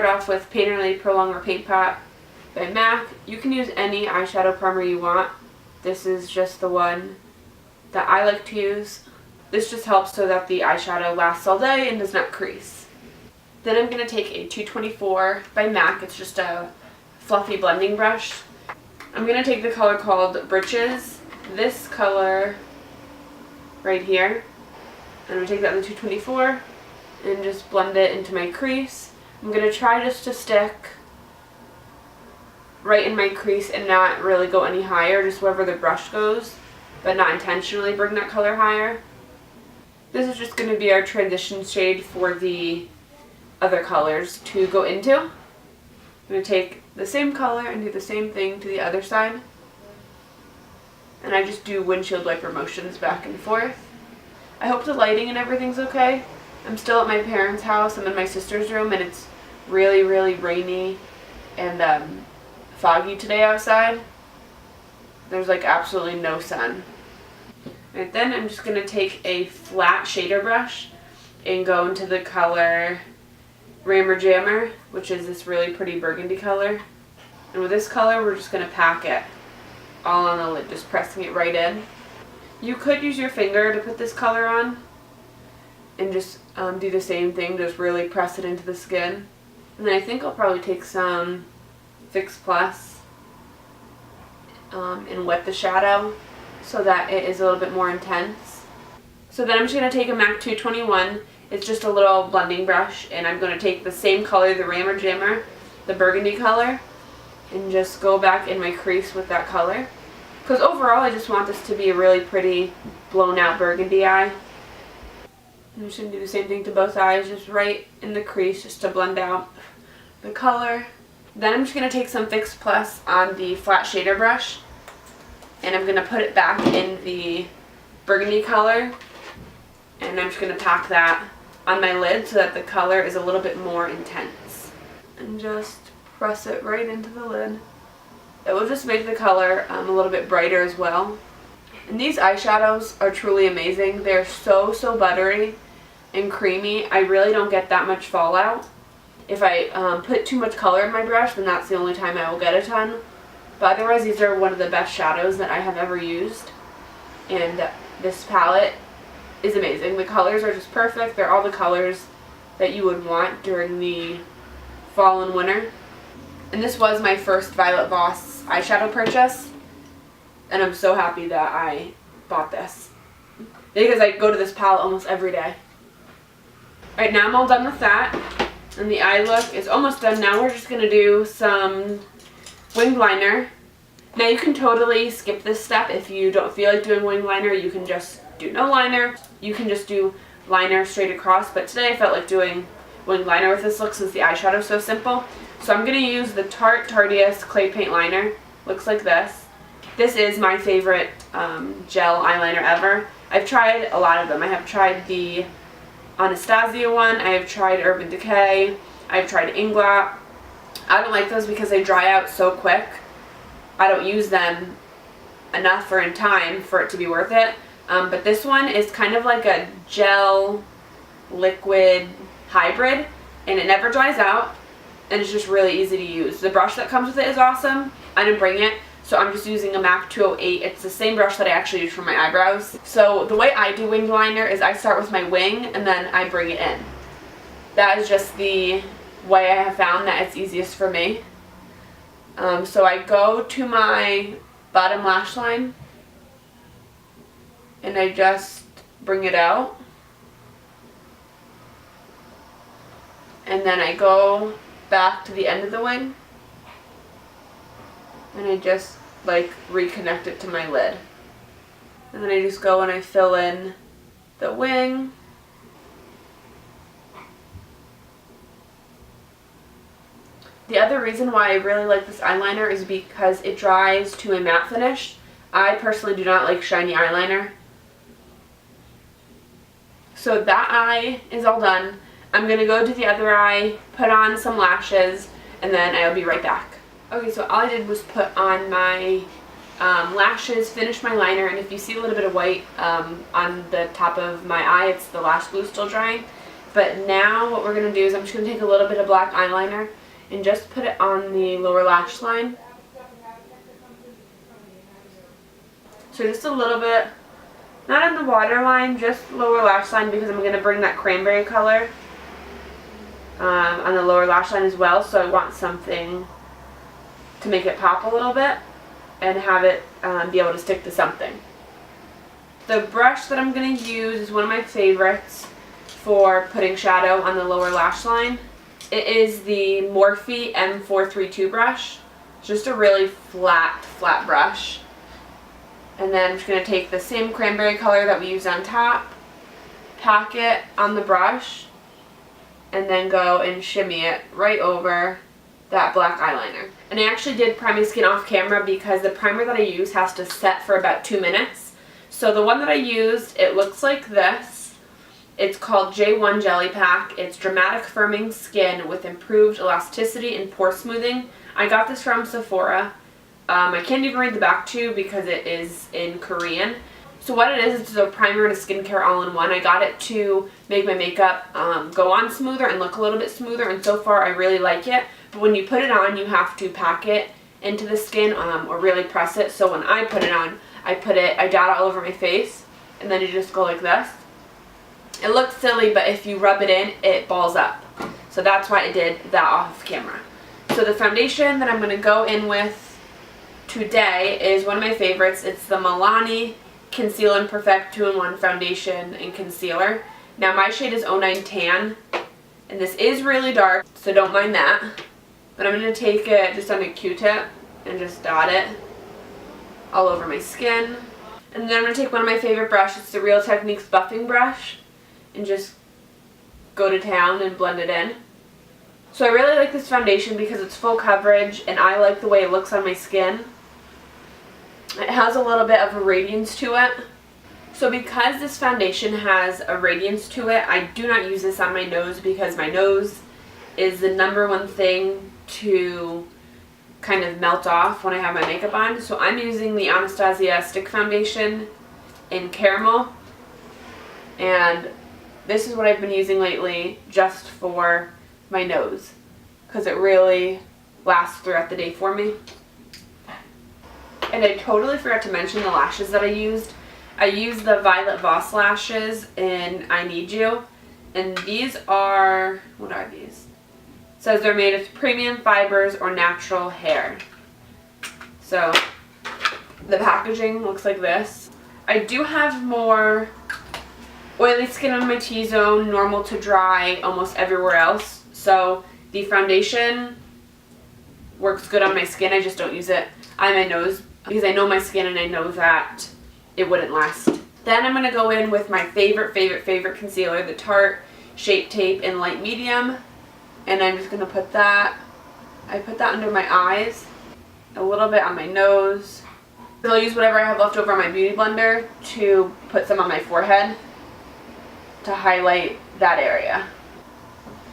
start off with Painterly Lady Pro Longwear Paint Pot by MAC. You can use any eyeshadow primer you want. This is just the one that I like to use. This just helps so that the eyeshadow lasts all day and does not crease. Then I'm going to take a 224 by MAC. It's just a fluffy blending brush. I'm going to take the color called Britches, this color right here. I'm going to take that in the 224 and just blend it into my crease. I'm going to try just to stick right in my crease and not really go any higher, just wherever the brush goes, but not intentionally bring that color higher. This is just going to be our transition shade for the other colors to go into. I'm going to take the same color and do the same thing to the other side. And I just do windshield wiper motions back and forth. I hope the lighting and everything's okay. I'm still at my parents' house. I'm in my sister's room and it's really, really rainy and foggy today outside. There's like absolutely no sun. Right, then I'm just going to take a flat shader brush and go into the color Rammer Jammer, which is this really pretty burgundy color. And with this color, we're just going to pack it all on the lid, just pressing it right in. You could use your finger to put this color on and just do the same thing, just really press it into the skin. And then I think I'll probably take some Fix Plus and wet the shadow so that it is a little bit more intense. So then I'm just going to take a MAC 221. It's just a little blending brush, and I'm going to take the same color, the Rammer Jammer, the burgundy color, and just go back in my crease with that color. Because overall I just want this to be a really pretty blown out burgundy eye. I'm just going to do the same thing to both eyes, just right in the crease just to blend out the color. Then I'm just going to take some Fix Plus on the flat shader brush, and I'm going to put it back in the burgundy color, and I'm just going to pack that on my lid so that the color is a little bit more intense. And just press it right into the lid. It will just make the color a little bit brighter as well. And these eyeshadows are truly amazing. They're so buttery and creamy. I really don't get that much fallout. If I put too much color in my brush, then that's the only time I will get a ton. But otherwise, these are one of the best shadows that I have ever used. And this palette is amazing. The colors are just perfect. They're all the colors that you would want during the fall and winter. And this was my first Violet Voss eyeshadow purchase. And I'm so happy that I bought this, because I go to this palette almost every day. Alright, now I'm all done with that. And the eye look is almost done. Now we're just going to do some winged liner. Now you can totally skip this step if you don't feel like doing winged liner. You can just do no liner. You can just do liner straight across. But today I felt like doing winged liner with this look since the eyeshadow is so simple. So I'm going to use the Tarte Tartiest Clay Paint Liner. Looks like this. This is my favorite gel eyeliner ever. I've tried a lot of them. I have tried the Anastasia one. I have tried Urban Decay. I've tried Inglot. I don't like those because they dry out so quick. I don't use them enough or in time for it to be worth it. But this one is kind of like a gel liquid hybrid, and it never dries out, and it's just really easy to use. The brush that comes with it is awesome. I didn't bring it, so I'm just using a MAC 208. It's the same brush that I actually use for my eyebrows. So the way I do winged liner is I start with my wing and then I bring it in. That is just the way I have found that it's easiest for me. So I go to my bottom lash line and I just bring it out. And then I go back to the end of the wing and I just like reconnect it to my lid. And then I just go and I fill in the wing. The other reason why I really like this eyeliner is because it dries to a matte finish. I personally do not like shiny eyeliner. So that eye is all done. I'm going to go to the other eye, put on some lashes, and then I'll be right back. Okay, so all I did was put on my lashes, finish my liner, and if you see a little bit of white on the top of my eye, it's the lash glue still drying. But now what we're going to do is I'm just going to take a little bit of black eyeliner and just put it on the lower lash line. So just a little bit, not on the waterline, just lower lash line, because I'm going to bring that cranberry color on the lower lash line as well. So I want something to make it pop a little bit and have it be able to stick to something. The brush that I'm going to use is one of my favorites for putting shadow on the lower lash line. It is the Morphe M432 brush. It's just a really flat brush. And then I'm just going to take the same cranberry color that we used on top, pack it on the brush, and then go and shimmy it right over that black eyeliner. And I actually did prime my skin off camera because the primer that I use has to set for about 2 minutes. So the one that I used, it looks like this. It's called J.one Jelly Pack. It's Dramatic Firming Skin with Improved Elasticity and Pore Smoothing. I got this from Sephora. I can't even read the back too because it is in Korean. So what it is, it's a primer and a skincare all-in-one. I got it to make my makeup go on smoother and look a little bit smoother, and so far I really like it. But when you put it on, you have to pack it into the skin or really press it. So when I put it on, I dot it all over my face, and then you just go like this. It looks silly, but if you rub it in, it balls up. So that's why I did that off camera. So the foundation that I'm going to go in with today is one of my favorites. It's the Milani Conceal and Perfect 2-in-1 Foundation and Concealer. Now my shade is 09 Tan, and this is really dark, so don't mind that. But I'm going to take it just on a Q-tip and just dot it all over my skin. And then I'm going to take one of my favorite brushes, it's the Real Techniques buffing brush, and just go to town and blend it in. So I really like this foundation because it's full coverage and I like the way it looks on my skin. It has a little bit of a radiance to it. So because this foundation has a radiance to it, I do not use this on my nose because my nose is the #1 thing to kind of melt off when I have my makeup on. So I'm using the Anastasia Stick Foundation in Caramel. And this is what I've been using lately just for my nose because it really lasts throughout the day for me. And I totally forgot to mention the lashes that I used. I used the Violet Voss lashes in I Need You. And these are, what are these? It says they're made of premium fibers or natural hair. So the packaging looks like this. I do have more oily skin on my T-zone, normal to dry, almost everywhere else. So the foundation works good on my skin. I just don't use it on my nose because I know my skin and I know that it wouldn't last. Then I'm going to go in with my favorite concealer, the Tarte Shape Tape in light medium. And I'm just going to put that, I put that under my eyes, a little bit on my nose. I'll use whatever I have left over on my beauty blender to put some on my forehead to highlight that area.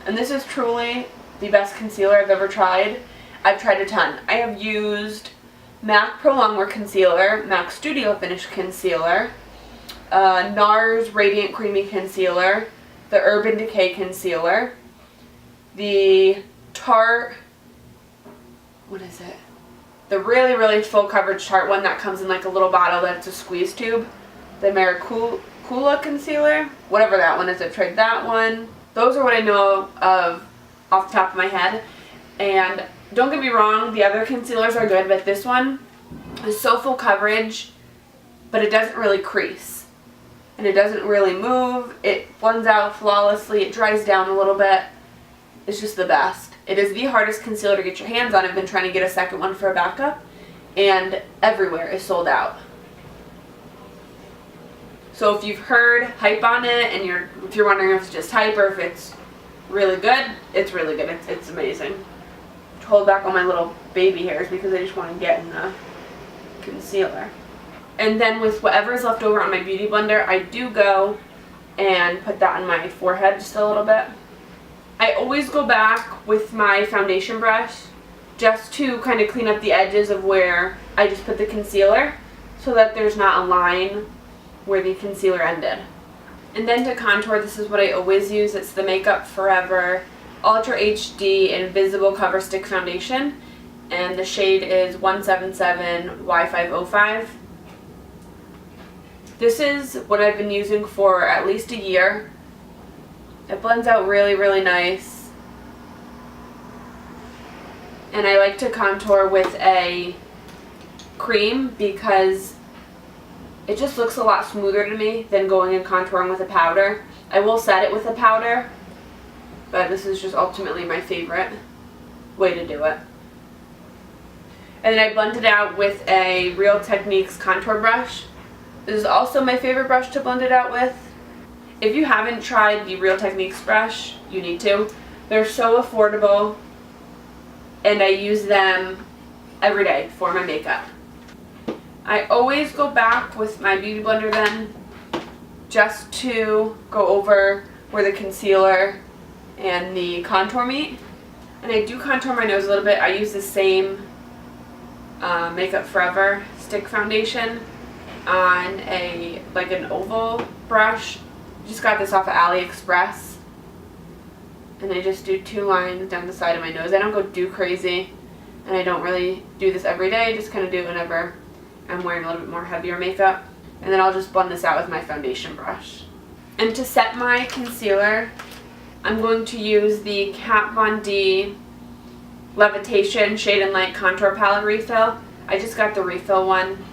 And this is truly the best concealer I've ever tried. I've tried a ton. I have used MAC Pro Longwear Concealer, MAC Studio Finish Concealer, NARS Radiant Creamy Concealer, the Urban Decay Concealer, the Tarte, what is it? The really full coverage Tarte one that comes in like a little bottle that's a squeeze tube. The Mariiah Concealer, whatever that one is. I've tried that one. Those are what I know of off the top of my head. And don't get me wrong, the other concealers are good, but this one is so full coverage, but it doesn't really crease. And it doesn't really move. It blends out flawlessly. It dries down a little bit. It's just the best. It is the hardest concealer to get your hands on. I've been trying to get a second one for a backup, and everywhere is sold out. So if you've heard hype on it, and if you're wondering if it's just hype or if it's really good, it's really good. It's amazing. Hold back on my little baby hairs because I just want to get in the concealer. And then with whatever is left over on my beauty blender, I do go and put that on my forehead just a little bit. I always go back with my foundation brush just to kind of clean up the edges of where I just put the concealer so that there's not a line where the concealer ended. And then to contour, this is what I always use. It's the Makeup Forever Ultra HD Invisible Cover Stick Foundation. And the shade is 177 Y505. This is what I've been using for at least a year. It blends out really, really nice. And I like to contour with a cream because it just looks a lot smoother to me than going and contouring with a powder. I will set it with a powder, but this is just ultimately my favorite way to do it. And then I blend it out with a Real Techniques contour brush. This is also my favorite brush to blend it out with. If you haven't tried the Real Techniques brush, you need to. They're so affordable, and I use them every day for my makeup. I always go back with my Beauty Blender then, just to go over where the concealer and the contour meet. And I do contour my nose a little bit. I use the same Makeup Forever stick foundation on an oval brush. Just got this off of AliExpress. And I just do 2 lines down the side of my nose. I don't go too crazy, and I don't really do this every day. I just kind of do it whenever I'm wearing a little bit more heavier makeup. And then I'll just blend this out with my foundation brush. And to set my concealer, I'm going to use the Kat Von D Levitation Shade and Light Contour Palette Refill. I just got the refill one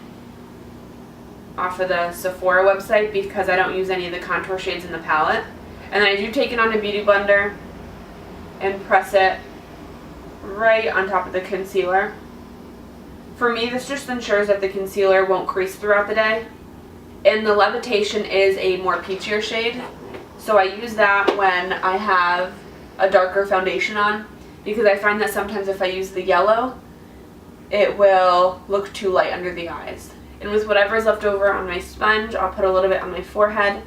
off of the Sephora website because I don't use any of the contour shades in the palette. And then I do take it on a Beauty Blender and press it right on top of the concealer. For me, this just ensures that the concealer won't crease throughout the day. And the Levitation is a more peachier shade, so I use that when I have a darker foundation on, because I find that sometimes if I use the yellow, it will look too light under the eyes. And with whatever's left over on my sponge, I'll put a little bit on my forehead,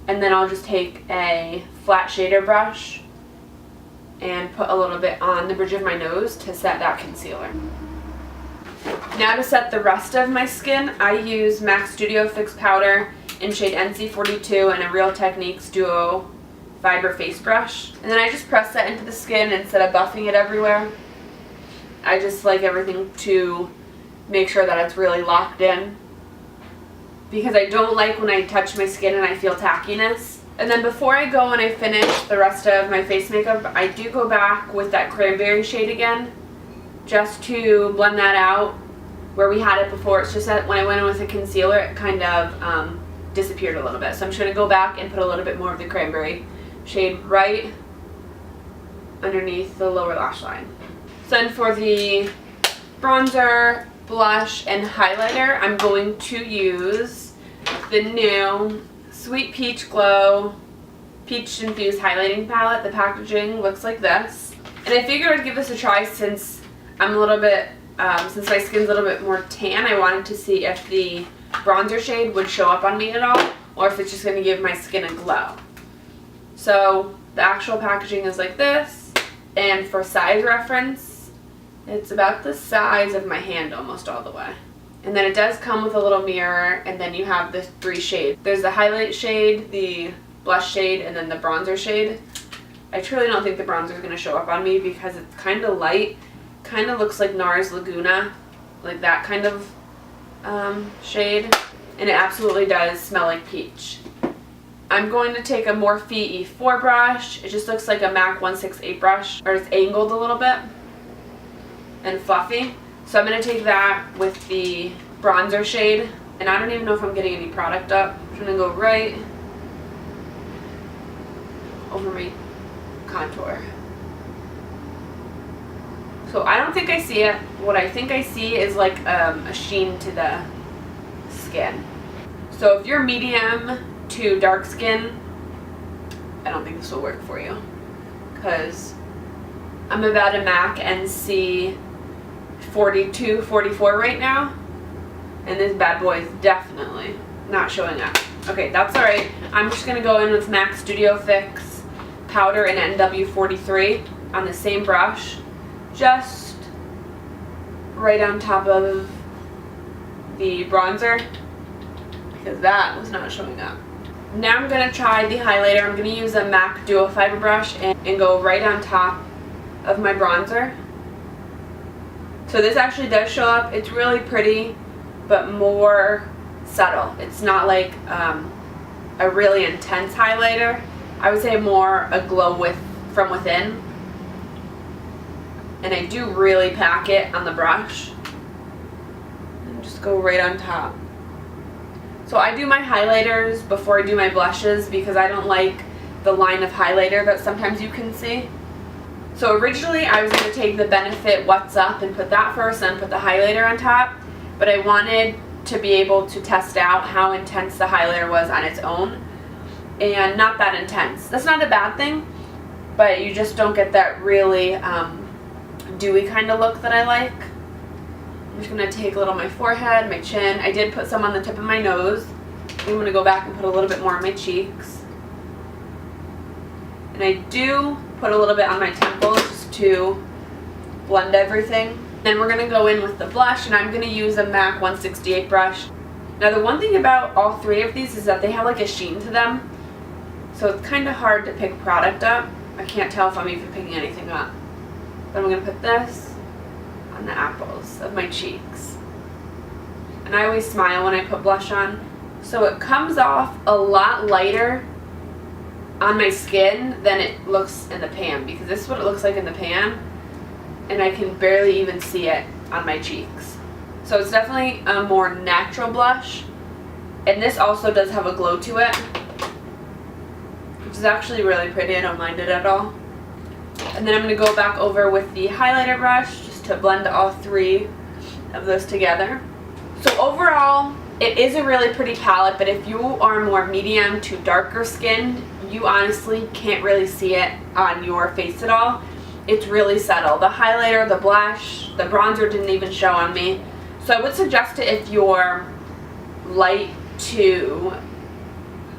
and then I'll just take a flat shader brush and put a little bit on the bridge of my nose to set that concealer. Now to set the rest of my skin, I use MAC Studio Fix Powder in shade NC42 and a Real Techniques Duo Fiber Face Brush. And then I just press that into the skin instead of buffing it everywhere. I just like everything to make sure that it's really locked in, because I don't like when I touch my skin and I feel tackiness. And then before I go and I finish the rest of my face makeup, I do go back with that cranberry shade again, just to blend that out where we had it before. It's just that when I went in with a concealer, it kind of disappeared a little bit. So I'm just going to go back and put a little bit more of the cranberry shade right underneath the lower lash line. So then for the bronzer, blush, and highlighter, I'm going to use the new Sweet Peach Glow Peach Infused Highlighting Palette. The packaging looks like this. And I figured I'd give this a try since I'm a little bit, since my skin's a little bit more tan. I wanted to see if the bronzer shade would show up on me at all, or if it's just going to give my skin a glow. So the actual packaging is like this, and for size reference, it's about the size of my hand almost all the way. And then it does come with a little mirror, and then you have the 3 shades. There's the highlight shade, the blush shade, and then the bronzer shade. I truly don't think the bronzer is going to show up on me because it's kind of light. Kind of looks like NARS Laguna, like that kind of shade. And it absolutely does smell like peach. I'm going to take a Morphe E4 brush. It just looks like a MAC 168 brush, or it's angled a little bit and fluffy. So I'm going to take that with the bronzer shade, and I don't even know if I'm getting any product up. I'm going to go right over my contour. So I don't think I see it. What I think I see is like a sheen to the skin. So if you're medium to dark skin, I don't think this will work for you, because I'm about a MAC NC 42, 44 right now, and this bad boy is definitely not showing up. Okay, that's alright. I'm just going to go in with MAC Studio Fix Powder in NW43 on the same brush, just right on top of the bronzer, because that was not showing up. Now I'm going to try the highlighter. I'm going to use a MAC Duo Fiber brush and go right on top of my bronzer. So this actually does show up. It's really pretty, but more subtle. It's not like a really intense highlighter. I would say more a glow from within. And I do really pack it on the brush. And just go right on top. So I do my highlighters before I do my blushes because I don't like the line of highlighter that sometimes you can see. So originally I was going to take the Benefit What's Up and put that first and put the highlighter on top. But I wanted to be able to test out how intense the highlighter was on its own. And not that intense. That's not a bad thing, but you just don't get that really dewy kind of look that I like. I'm just going to take a little on my forehead, my chin. I did put some on the tip of my nose. I'm going to go back and put a little bit more on my cheeks. And I do put a little bit on my temples just to blend everything. Then we're going to go in with the blush, and I'm going to use a MAC 168 brush. Now the one thing about all three of these is that they have like a sheen to them. So it's kind of hard to pick product up. I can't tell if I'm even picking anything up. But I'm going to put this on the apples of my cheeks. And I always smile when I put blush on. So it comes off a lot lighter on my skin than it looks in the pan, because this is what it looks like in the pan. And I can barely even see it on my cheeks. So it's definitely a more natural blush. And this also does have a glow to it, which is actually really pretty. I don't mind it at all. And then I'm going to go back over with the highlighter brush just to blend all three of those together. So overall, it is a really pretty palette, but if you are more medium to darker skinned, you honestly can't really see it on your face at all. It's really subtle. The highlighter, the blush, the bronzer didn't even show on me. So I would suggest it if you're light to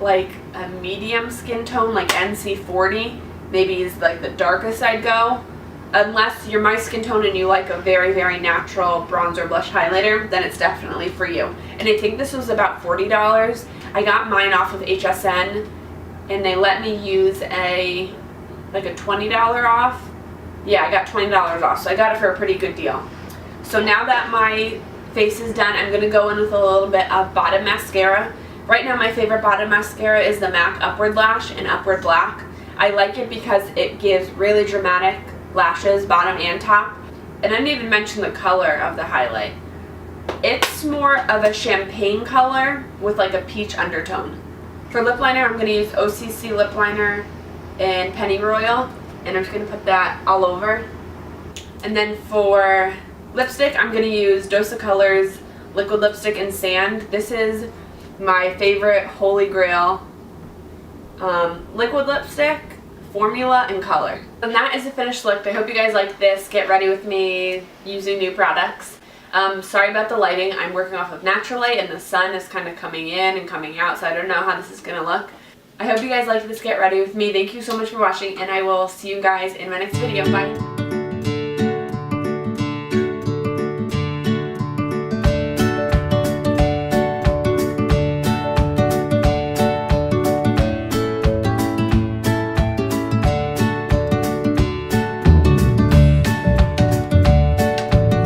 like a medium skin tone, like NC40, maybe is like the darkest I'd go. Unless you're my skin tone and you like a very, very natural bronzer blush highlighter, then it's definitely for you. And I think this was about $40. I got mine off of HSN, and they let me use a $20 off. Yeah, I got $20 off, so I got it for a pretty good deal. So now that my face is done, I'm going to go in with a little bit of bottom mascara. Right now my favorite bottom mascara is the MAC Upwardlash in Upwardblack. I like it because it gives really dramatic lashes, bottom and top. And I didn't even mention the color of the highlight. It's more of a champagne color with like a peach undertone. For lip liner, I'm going to use OCC lip liner in Pennyroyal. And I'm just going to put that all over. And then for lipstick, I'm going to use Dose of Colors Liquid Lipstick in Sand. This is my favorite holy grail liquid lipstick, formula, and color. And that is the finished look. I hope you guys like this. Get ready with me using new products. Sorry about the lighting. I'm working off of natural light, and the sun is kind of coming in and coming out, so I don't know how this is going to look. I hope you guys like this Get Ready with me. Thank you so much for watching, and I will see you guys in my next video. Bye.